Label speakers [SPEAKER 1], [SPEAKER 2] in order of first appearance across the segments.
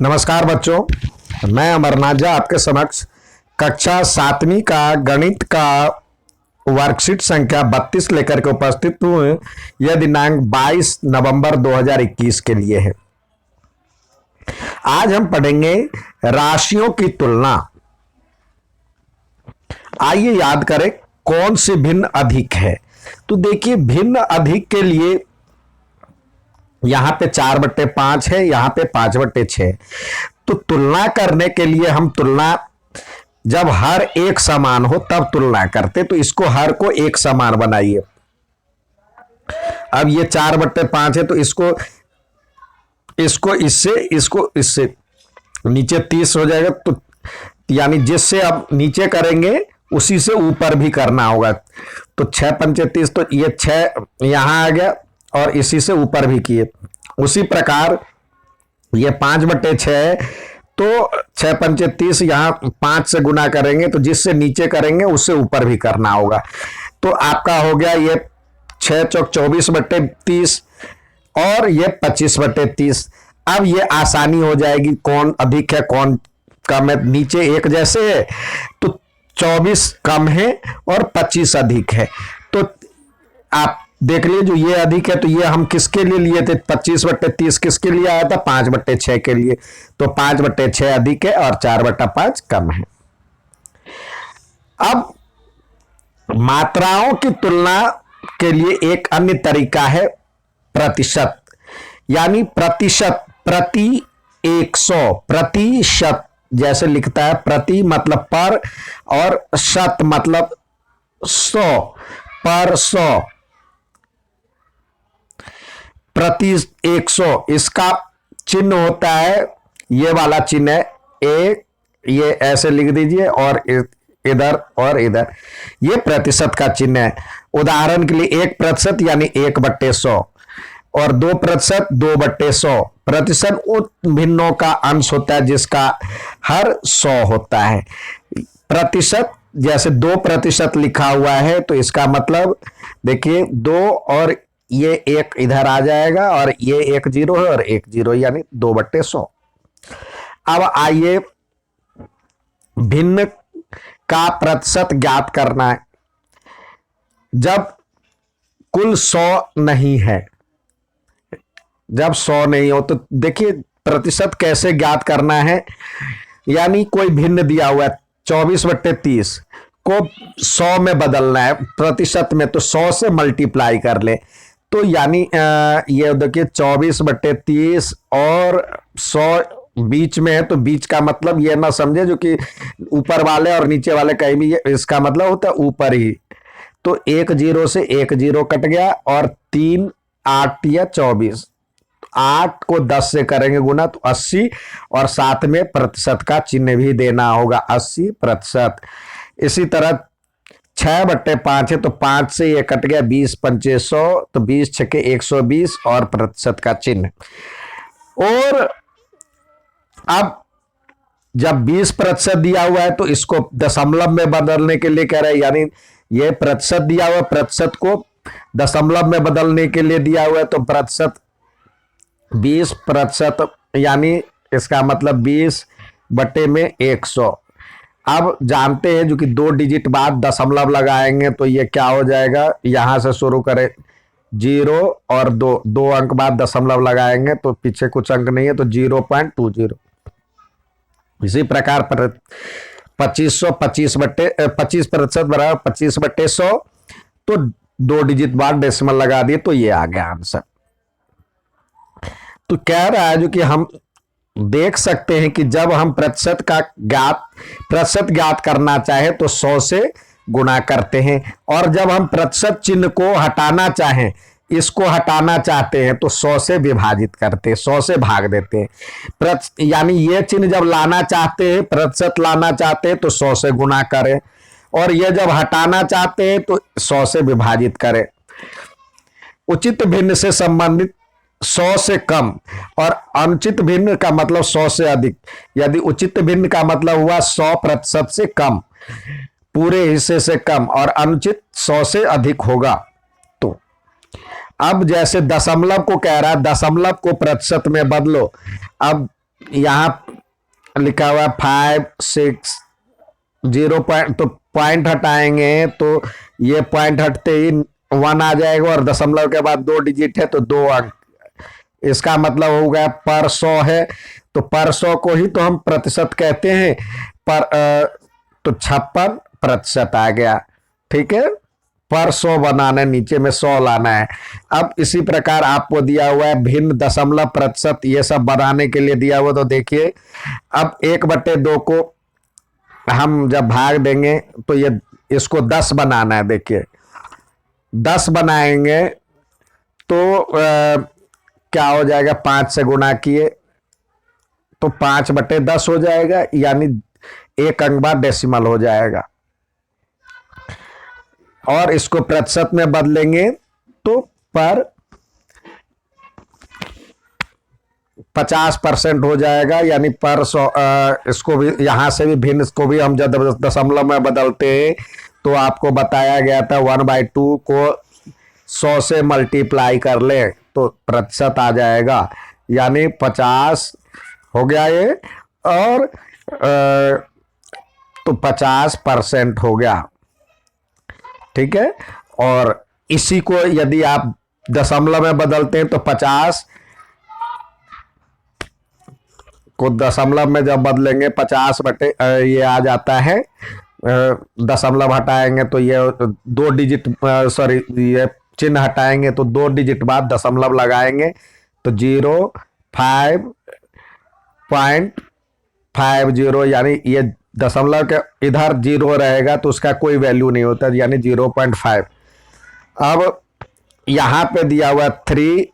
[SPEAKER 1] नमस्कार बच्चों, मैं अमरनाथ झा आपके समक्ष कक्षा 7वीं का गणित का वर्कशीट संख्या 32 लेकर के उपस्थित हूँ। यह दिनांक 22 नवंबर 2021 के लिए है। आज हम पढ़ेंगे राशियों की तुलना। आइए याद करें कौन सी भिन्न अधिक है। तो देखिए, भिन्न अधिक के लिए यहां पे 4/5 है, यहां पे 5/6। तो तुलना करने के लिए हम तुलना जब हर एक समान हो तब तुलना करते, तो इसको हर को एक समान बनाइए। अब ये 4/5 है तो इसको इससे नीचे 30 हो जाएगा। तो यानी जिससे अब नीचे करेंगे उसी से ऊपर भी करना होगा। तो 6×5 = 30, तो ये 6 यहां आ गया और इसी से ऊपर भी किए। उसी प्रकार ये 5/6 है तो 6×5 = 30, यहां 5 से गुना करेंगे तो जिससे नीचे करेंगे उससे ऊपर भी करना होगा। तो आपका हो गया ये 6 × 4 = 24/30 और ये 25/30। अब ये आसानी हो जाएगी कौन अधिक है कौन कम है। नीचे एक जैसे है तो 24 कम है और 25 अधिक है। तो आप देख लीजिए, जो ये अधिक है तो ये हम किसके लिए लिए थे? 25/30 किसके लिए आया था? 5/6 के लिए। तो 5/6 अधिक है और 4/5 कम है। अब मात्राओं की तुलना के लिए एक अन्य तरीका है प्रतिशत, यानी प्रतिशत, प्रति 100, प्रतिशत जैसे लिखता है। प्रति मतलब पर और शत मतलब 100, पर 100, प्रति 100। इसका चिन्ह होता है, ये वाला चिन्ह है एक, ये ऐसे लिख दीजिए और इधर और इधर, ये प्रतिशत का चिन्ह है। उदाहरण के लिए 1% यानी 1/100 और 2% 2/100। प्रतिशत उन भिन्नों का अंश होता है जिसका हर 100 होता है। प्रतिशत जैसे 2% लिखा हुआ है तो इसका मतलब देखिए 2 और ये 1 इधर आ जाएगा और ये 1 0 है और 1 0 यानी 2/100। अब आइए भिन्न का प्रतिशत ज्ञात करना है। जब कुल 100 नहीं है, जब 100 नहीं हो तो देखिए प्रतिशत कैसे ज्ञात करना है। यानी कोई भिन्न दिया हुआ है 24/30 को 100 में बदलना है प्रतिशत में, तो 100 से मल्टीप्लाई कर ले। तो यानी ये देखिए 24/30 और 100 बीच में है, तो बीच का मतलब ये ना समझे जो कि ऊपर वाले और नीचे वाले कहीं भी, इसका मतलब होता है ऊपर ही। तो 1 0 से 1 0 कट गया और 3 8 या 24, 8 को 10 से करेंगे गुना तो 80 और साथ में प्रतिशत का चिन्ह भी देना होगा, 80%। इसी तरह 6/5 है तो 5 से ये कट गया, 20×5 = 100, तो 20×6 = 120 और प्रतिशत का चिन्ह। और अब जब 20% दिया हुआ है तो इसको दशमलव में बदलने के लिए कह रहे हैं, यानी ये प्रतिशत दिया हुआ, प्रतिशत को दशमलव में बदलने के लिए दिया हुआ है। तो प्रतिशत 20%, यानी इसका मतलब 20/100। अब जानते हैं जो कि 2 डिजिट बाद दशमलव लगाएंगे तो ये क्या हो जाएगा, यहां से शुरू करें 0 और 2 अंक बाद दशमलव लगाएंगे तो पीछे कुछ अंक नहीं है तो 0.20। इसी प्रकार 2500 25% बराबर 25/100, तो 2 डिजिट बाद डेसिमल लगा दिए तो ये आ गया आंसर। तो कह रहा है जो कि हम देख सकते हैं कि जब हम प्रतिशत ज्ञात करना चाहे तो 100 से गुणा करते हैं, और जब हम प्रतिशत चिन्ह को हटाना चाहें, इसको हटाना चाहते हैं तो 100 से विभाजित करते हैं, 100 से भाग देते हैं। यानी ये चिन्ह जब लाना चाहते हैं, प्रतिशत लाना चाहते हैं तो 100 से गुणा करें, और ये जब हटाना चाहते हैं तो 100 से विभाजित करें। उचित भिन्न से संबंधित 100 से कम और अनुचित भिन्न का मतलब 100 से अधिक। यदि उचित भिन्न का मतलब हुआ 100% से कम, पूरे हिस्से से कम, और अनुचित 100 से अधिक होगा। तो अब जैसे दशमलव को कह रहा है, दशमलव को प्रतिशत में बदलो। अब यहाँ लिखा हुआ 5, 6, 0 तो पॉइंट हटाएंगे तो ये पॉइंट हटते ही 1 आ जाएगा और दशमलव के बाद 2 डिजिट है तो 2 अंक। इसका मतलब हो गया पर 100 है तो पर 100 को ही तो हम प्रतिशत कहते हैं। पर तो 56% आ गया। ठीक है, पर 100 बनाना है, नीचे में 100 लाना है। अब इसी प्रकार आपको दिया हुआ है भिन्न, दशमलव, प्रतिशत, ये सब बनाने के लिए दिया हुआ। तो देखिए अब 1/2 को हम जब भाग देंगे तो ये इसको 10 बनाना है। देखिए 10 बनाएंगे तो क्या हो जाएगा, 5 से गुणा किए तो 5/10 हो जाएगा, यानी 1 अंक बाद डेसिमल हो जाएगा। और इसको प्रतिशत में बदलेंगे तो पर 50% हो जाएगा, यानी पर 100। इसको भी यहां से भी भिन्न, इसको भी हम जब दशमलव में बदलते हैं तो आपको बताया गया था 1/2 को 100 से मल्टीप्लाई कर ले तो प्रतिशत आ जाएगा, यानी 50 हो गया ये। और तो 50% हो गया। ठीक है, और इसी को यदि आप दशमलव में बदलते हैं तो 50 को दशमलव में जब बदलेंगे 50 बटे ये आ जाता है, दशमलव हटाएंगे तो ये 2 डिजिट, सॉरी ये चिन्ह हटाएंगे तो 2 डिजिट बाद दशमलव लगाएंगे तो 0.50, यानी ये दशमलव के इधर 0 रहेगा तो उसका कोई वैल्यू नहीं होता, यानी 0.5। अब यहां पे दिया हुआ 3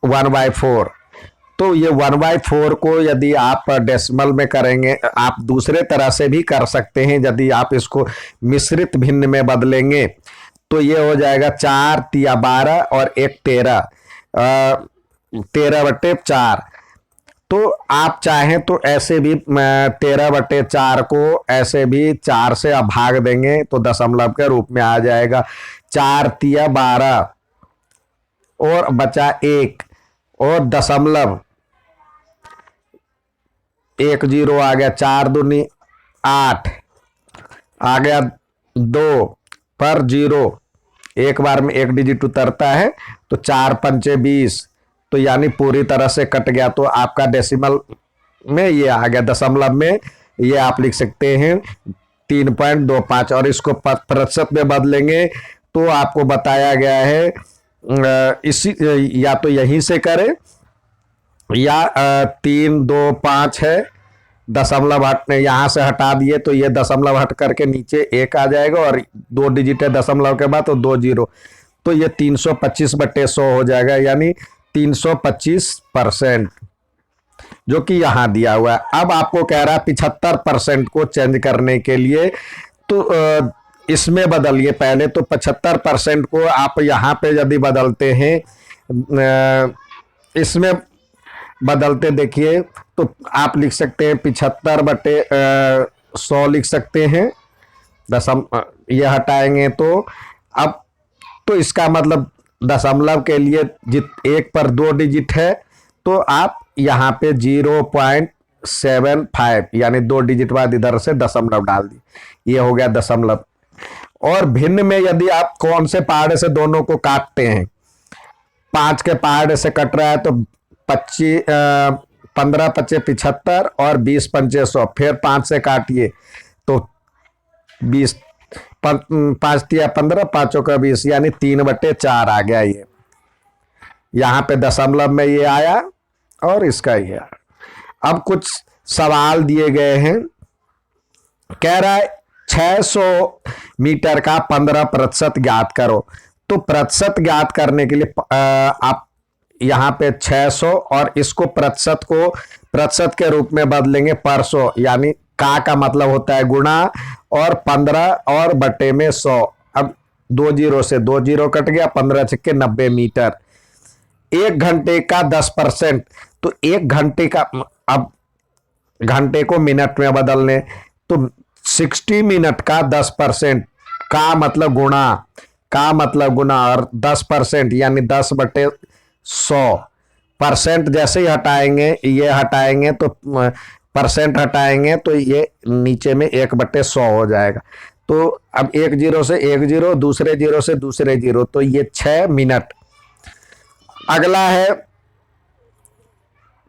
[SPEAKER 1] 1/4, तो ये 1/4 को यदि आप डेसिमल में करेंगे, आप दूसरे तरह से भी कर सकते हैं। यदि आप इसको मिश्रित भिन्न में बदलेंगे तो ये हो जाएगा 4 तिया 12 और 1 13, 13/4। तो आप चाहें तो ऐसे भी 13/4 को ऐसे भी 4 से आप भाग देंगे तो दशमलव के रूप में आ जाएगा। 4 तिया 12 और बचा 1 और दशमलव, 1 0 आ गया, 4 दूनी 8 आ गया, 2 पर 0, एक बार में 1 डिजिट उतरता है तो 4 पंचे 20, तो यानी पूरी तरह से कट गया। तो आपका डेसिमल में ये आ गया, दशमलव में ये आप लिख सकते हैं 3.25। और इसको प्रतिशत में बदलेंगे तो आपको बताया गया है इसी, या तो यहीं से करें या 3 2 5 है, दशमलव हटने यहाँ से हटा दिए तो ये दशमलव हट करके नीचे 1 आ जाएगा और 2 डिजिट है दशमलव के बाद तो 2 0, तो ये 325/100 हो जाएगा, यानी 325%, जो कि यहां दिया हुआ है। अब आपको कह रहा है 75% को चेंज करने के लिए, तो इसमें बदलिए। पहले तो 75% को आप यहां पे यदि बदलते हैं, इसमें बदलते देखिए तो आप लिख सकते हैं 75/100 लिख सकते हैं। ये हटाएंगे तो अब तो इसका मतलब दशमलव के लिए 1 पर 2 डिजिट है तो आप यहाँ पे 0.75, यानी 2 डिजिट बाद इधर से दशमलव डाल दी, ये हो गया दशमलव। और भिन्न में यदि आप कौन से पहाड़े से दोनों को काटते हैं, 5 के पहाड़े से कट रहा है तो 15 पच्चे 75 और 20 पंचे 100, फिर 5 से काटिए तो 20, 5 तिया 15, 5 का 20, यानी 3/4 आ गया। ये यहाँ पे दशमलव में ये आया और इसका ये आया। अब कुछ सवाल दिए गए हैं, कह रहा है 600 मीटर का 15% ज्ञात करो। तो प्रतिशत ज्ञात करने के लिए आप यहाँ पे 600 और इसको प्रतिशत को प्रतिशत के रूप में बदलेंगे पर 100, यानी का मतलब होता है गुणा, और 15 और बटे में 100। अब 2 0 से 2 0 कट गया, 15 छक्के 90 मीटर। 1 घंटे का 10%, तो 1 घंटे का, अब घंटे को मिनट में बदलने तो 60 मिनट का 10%, का मतलब गुणा, और 10% यानी 10/100, परसेंट जैसे ही हटाएंगे, ये हटाएंगे तो परसेंट हटाएंगे तो ये नीचे में 1/100 हो जाएगा। तो अब एक जीरो से एक जीरो, दूसरे जीरो से दूसरे जीरो, तो ये 6 मिनट। अगला है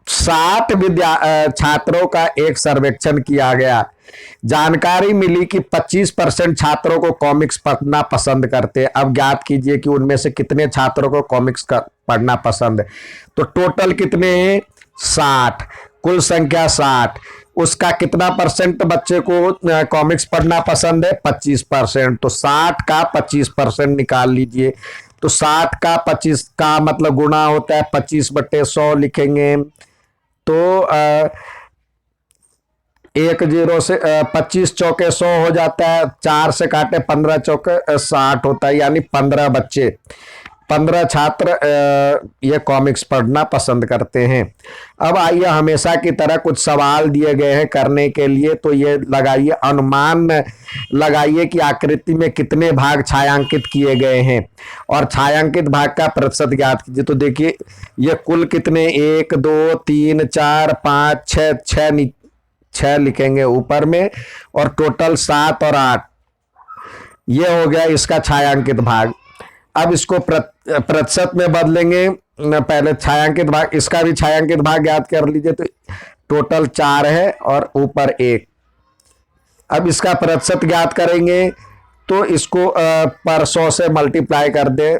[SPEAKER 1] 60 छात्रों का एक सर्वेक्षण किया गया। जानकारी मिली कि 25% छात्रों को कॉमिक्स पढ़ना पसंद करते हैं। अब ज्ञात कीजिए कि उनमें से कितने छात्रों को कॉमिक्स पढ़ना पसंद है। तो टोटल कितने हैं? 60, कुल संख्या 60। उसका कितना परसेंट बच्चे को कॉमिक्स पढ़ना पसंद है? 25%। तो 60 का 25% निकाल लीजिए। तो 60 का 25 का मतलब गुणा होता है 25/100 लिखेंगे। तो 10 से 25 चौके 100 हो जाता है, 4 से काटे 15 चौके 60 होता है, यानी 15 बच्चे, 15 छात्र ये कॉमिक्स पढ़ना पसंद करते हैं। अब आइए, हमेशा की तरह कुछ सवाल दिए गए हैं करने के लिए। तो ये लगाइए, अनुमान लगाइए कि आकृति में कितने भाग छायांकित किए गए हैं और छायांकित भाग का प्रतिशत ज्ञात कीजिए। तो देखिए ये कुल कितने, 1 2 3 4 5 6 6 लिखेंगे ऊपर में, और टोटल 7 और 8, ये हो गया इसका छायांकित भाग। अब इसको प्रतिशत में बदलेंगे। पहले छायांकित भाग, इसका भी छायांकित भाग ज्ञात कर लीजिए। तो टोटल 4 है और ऊपर 1। अब इसका प्रतिशत ज्ञात करेंगे तो इसको पर 100 से मल्टीप्लाई कर दे।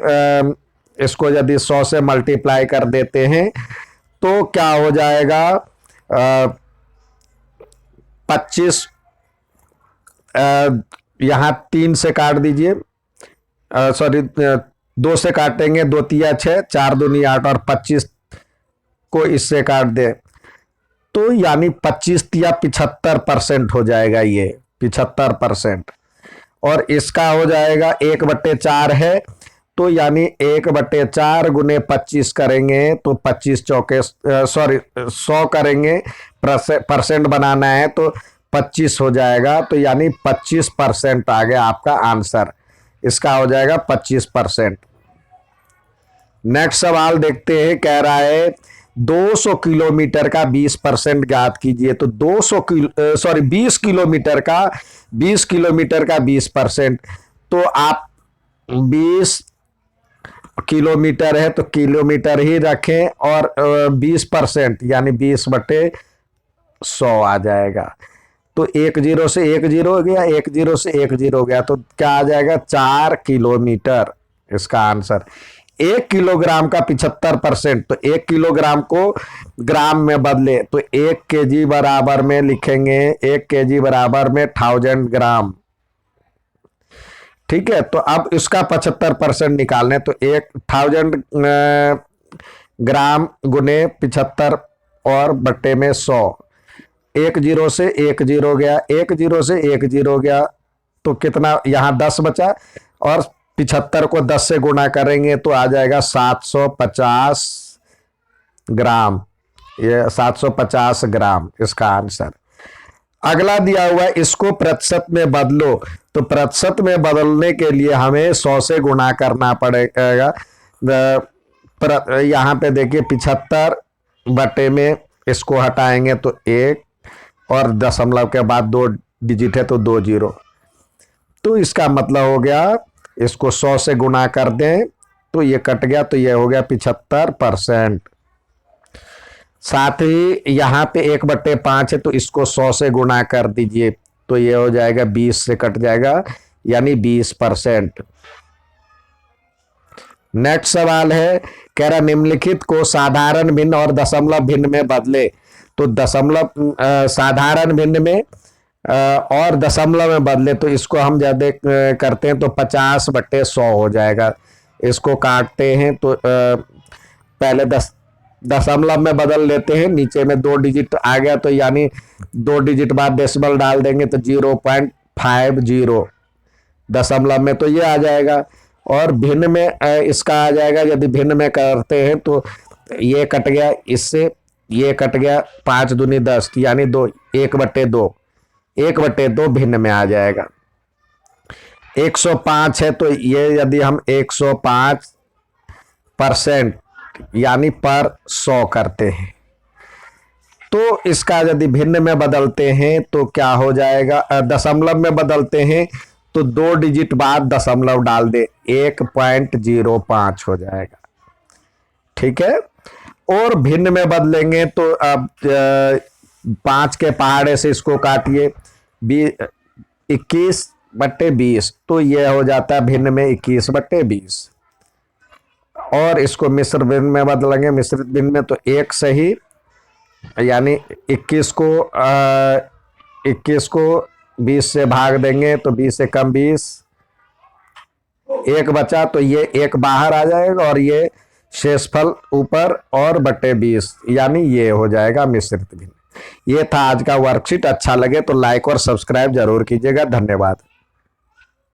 [SPEAKER 1] इसको यदि 100 से मल्टीप्लाई कर देते हैं तो क्या हो जाएगा, 25, यहां 3 से काट दीजिए, सॉरी 2 से काटेंगे, 2 तिया 6, 4 दूनी 8, और 25 को इससे काट दे तो यानी 25 तिया 75% हो जाएगा, ये 75%। और इसका हो जाएगा 1/4 है, तो यानी 1/4 गुने 25 करेंगे तो 25 चौके, सॉरी 100 करेंगे, परसेंट बनाना है तो 25 हो जाएगा। तो यानी 25% आ गया आपका आंसर। इसका हो जाएगा 25%। नेक्स्ट सवाल देखते हैं। कह रहा है 200 किलोमीटर का 20% ज्ञात कीजिए। तो 20 किलोमीटर का 20%। तो आप 20 किलोमीटर है तो किलोमीटर ही रखें, और 20% यानी 20/100 आ जाएगा। तो 1 जीरो से 1 जीरो हो गया, 1 जीरो से 1 जीरो हो गया, तो क्या आ जाएगा, 4 किलोमीटर इसका आंसर। 1 किलोग्राम का 75%। तो 1 किलोग्राम को ग्राम में बदले तो 1 केजी बराबर में लिखेंगे, 1 केजी बराबर में 1000 ग्राम। ठीक है, तो अब इसका 75% निकालने, तो 1000 ग्राम गुने 75 और बट्टे में 100। 1 जीरो से 1 जीरो गया, 1 जीरो से 1 जीरो गया, तो कितना, यहाँ 10 बचा, और 75 को 10 से गुणा करेंगे तो आ जाएगा 750 ग्राम। ये 750 ग्राम इसका आंसर। अगला दिया हुआ है, इसको प्रतिशत में बदलो। तो प्रतिशत में बदलने के लिए हमें 100 से गुणा करना पड़ेगा। यहाँ पे देखिए 75 बटे में इसको हटाएंगे तो 1, और दशमलव के बाद 2 डिजिट है तो 2 जीरो। तो इसका मतलब हो गया, इसको 100 से गुणा कर दें तो ये कट गया, तो ये हो गया 75%। साथ ही यहाँ पे 1/5 है तो इसको 100 से गुणा कर दीजिए, तो ये हो जाएगा 20 से कट जाएगा, यानी 20%। नेक्स्ट सवाल है, कह रहा निम्नलिखित को साधारण भिन्न और दशमलव भिन्न में बदले। तो दशमलव साधारण भिन्न में और दशमलव में बदले, तो इसको हम ज्यादा करते हैं तो 50/100 हो जाएगा। इसको काटते हैं तो पहले दशमलव में बदल लेते हैं, नीचे में 2 डिजिट आ गया, तो यानी 2 डिजिट बाद डेसिमल डाल देंगे तो 0.50 दशमलव में, तो ये आ जाएगा। और भिन्न में इसका आ जाएगा, यदि भिन्न में करते हैं तो ये कट गया, इससे ये कट गया, 5 दूनी 10, यानी 1/2 1/2 भिन्न में आ जाएगा। 105 है तो ये यदि हम 105% यानी पर 100 करते हैं, तो इसका यदि भिन्न में बदलते हैं तो क्या हो जाएगा, दशमलव में बदलते हैं तो 2 डिजिट बाद दशमलव डाल दे, 1.05 हो जाएगा। ठीक है। और भिन्न में बदलेंगे तो अब 5 के पहाड़े से इसको काटिए, 21/20, तो यह हो जाता है भिन्न में 21/20। और इसको मिश्र भिन्न में बदलेंगे, मिश्रित भिन्न में तो 1 सही, यानी 21 को 20 से भाग देंगे तो 20 से कम 20, 1 बचा तो ये 1 बाहर आ जाएगा और ये शेषफल ऊपर और बटे 20, यानी ये हो जाएगा मिश्रित भिन्न। ये था आज का वर्कशीट। अच्छा लगे तो लाइक और सब्सक्राइब जरूर कीजिएगा। धन्यवाद।